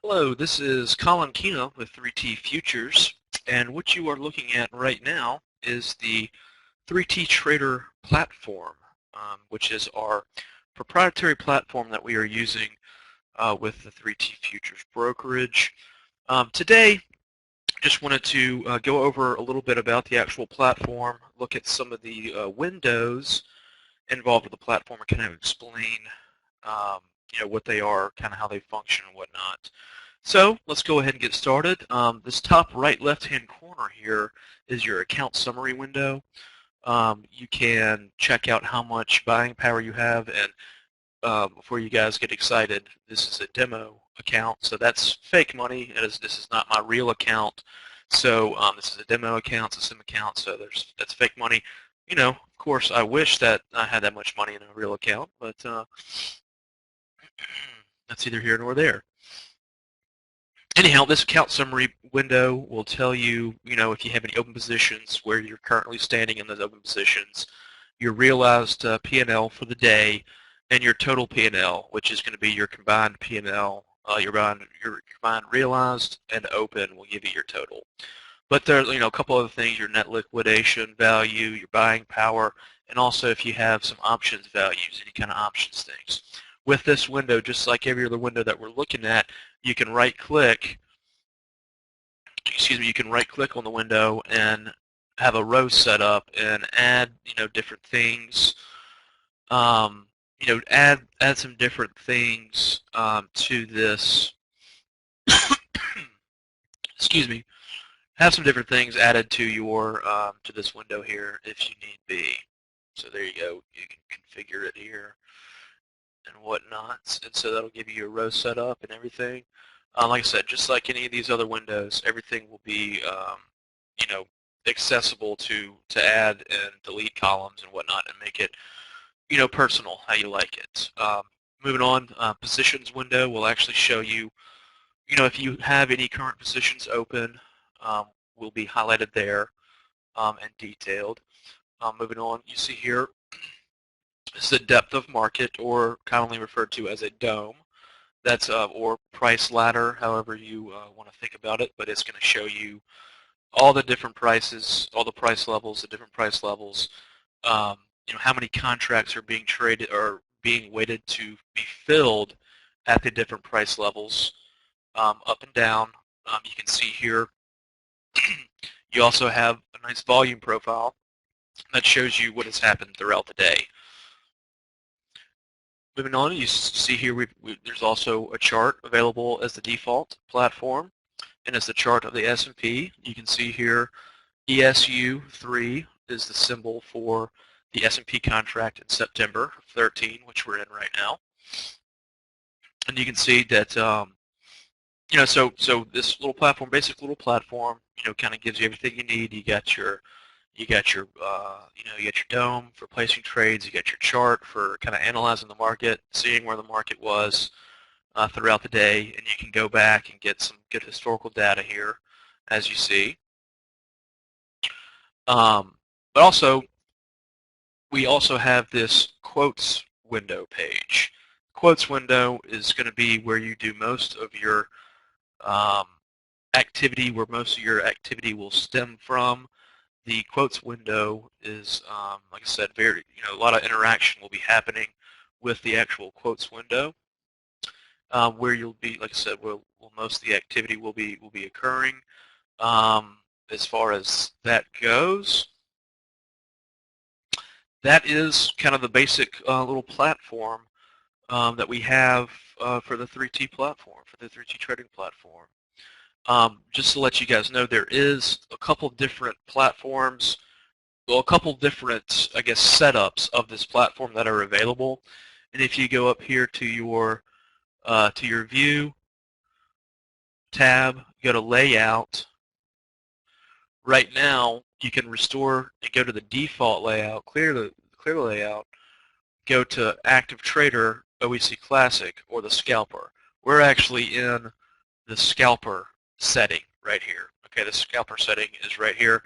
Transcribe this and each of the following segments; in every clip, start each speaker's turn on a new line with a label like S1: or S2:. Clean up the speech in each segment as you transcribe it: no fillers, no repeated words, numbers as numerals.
S1: Hello, this is Colin Kino with 3T Futures, and what you are looking at right now is the 3T Trader platform, which is our proprietary platform that we are using with the 3T Futures brokerage. Today, just wanted to go over a little bit about the actual platform, look at some of the windows involved with the platform, and kind of explain what they are, kind of how they function and whatnot. So let's go ahead and get started. This top right left-hand corner here is your account summary window. You can check out how much buying power you have, and before you guys get excited, this is a demo account, so that's fake money. This is not my real account. So this is a demo account, it's a sim account, so that's fake money. Of course, I wish that I had that much money in a real account, but that's either here nor there. Anyhow, this account summary window will tell you, if you have any open positions, where you're currently standing in those open positions, your realized P&L for the day, and your total P&L, which is going to be your combined P&L, your combined realized and open will give you your total. But there's, a couple other things, your net liquidation value, your buying power, and also if you have some options values, any kind of options things. With this window, just like every other window that we're looking at, you can right-click on the window and have a row set up and add, different things. Add some different things to this. Excuse me. Have some different things added to your to this window here if you need be. So there you go. You can configure it here and whatnot, and so that'll give you a row set up and everything. Like I said, just like any of these other windows, everything will be, accessible to add and delete columns and whatnot, and make it, personal how you like it. Moving on, positions window will actually show you, if you have any current positions open, will be highlighted there and detailed. Moving on, you see here is the depth of market, or commonly referred to as a dome. That's or price ladder, however you want to think about it, but it's going to show you all the different prices, all the price levels, the different price levels, how many contracts are being traded or being waited to be filled at the different price levels, up and down. You can see here you also have a nice volume profile that shows you what has happened throughout the day. Moving on, you see here there's also a chart available as the default platform, and it's the chart of the S&P. You can see here ESU3 is the symbol for the S&P contract in September 13, which we're in right now. And you can see that, so this little platform, basic little platform, kind of gives you everything you need. You got your dome for placing trades. You got your chart for kind of analyzing the market, seeing where the market was throughout the day, and you can go back and get some good historical data here, as you see. But also, we also have this quotes window page. Quotes window is going to be where you do most of your activity, where most of your activity will stem from. The quotes window is, like I said, a lot of interaction will be happening with the actual quotes window, where you'll be, like I said, where most of the activity will be occurring. As far as that goes, that is kind of the basic little platform that we have for the 3T platform, for the 3T trading platform. Just to let you guys know, there is a couple different platforms, well, a couple different, I guess, setups of this platform that are available. And if you go up here to your View tab, go to Layout. Right now, you can restore and go to the default layout, clear the layout, go to Active Trader, OEC Classic, or the Scalper. We're actually in the Scalper setting right here. Okay, the Scalper setting is right here.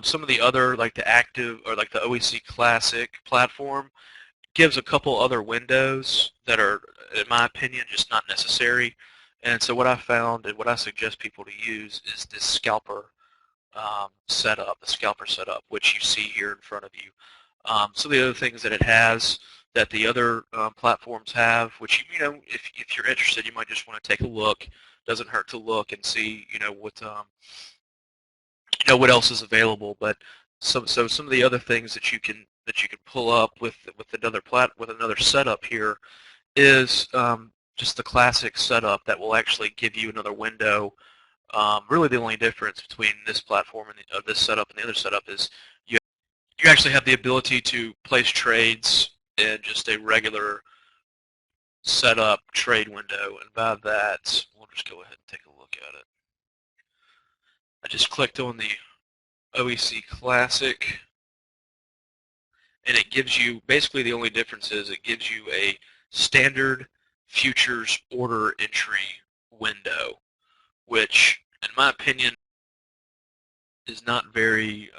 S1: Some of the other, like the Active or like the OEC Classic platform, gives a couple other windows that are, in my opinion, just not necessary. And so what I found and what I suggest people to use is this scalper setup, the scalper setup, which you see here in front of you. Some of the other things that it has that the other platforms have, which if you're interested, you might just want to take a look. Doesn't hurt to look and see, what else is available. But some of the other things that you can pull up with another setup here is just the classic setup that will actually give you another window. Really, the only difference between this platform and this setup and the other setup is you actually have the ability to place trades in just a regular setup trade window, and by that, we'll just go ahead and take a look at it. I just clicked on the OEC Classic, and it gives you, basically the only difference is it gives you a standard futures order entry window, which, in my opinion, is not very,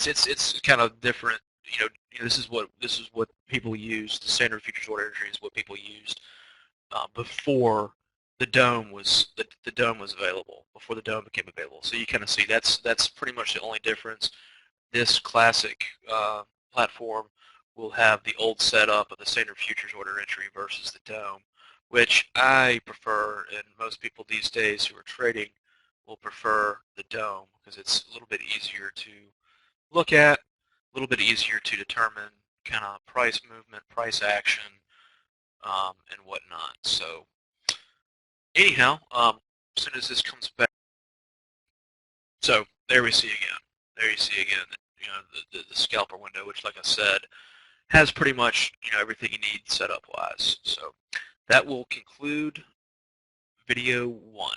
S1: it's kind of different. This is what people use. The standard futures order entry is what people used before the dome was available. Before the dome became available, so you kind of see that's pretty much the only difference. This classic platform will have the old setup of the standard futures order entry versus the dome, which I prefer, and most people these days who are trading will prefer the dome because it's a little bit easier to look at, a little bit easier to determine kind of price movement, price action, and whatnot. So anyhow, as soon as this comes back, so there we see again. There you see again, the scalper window, which, like I said, has pretty much everything you need setup wise. So that will conclude video 1.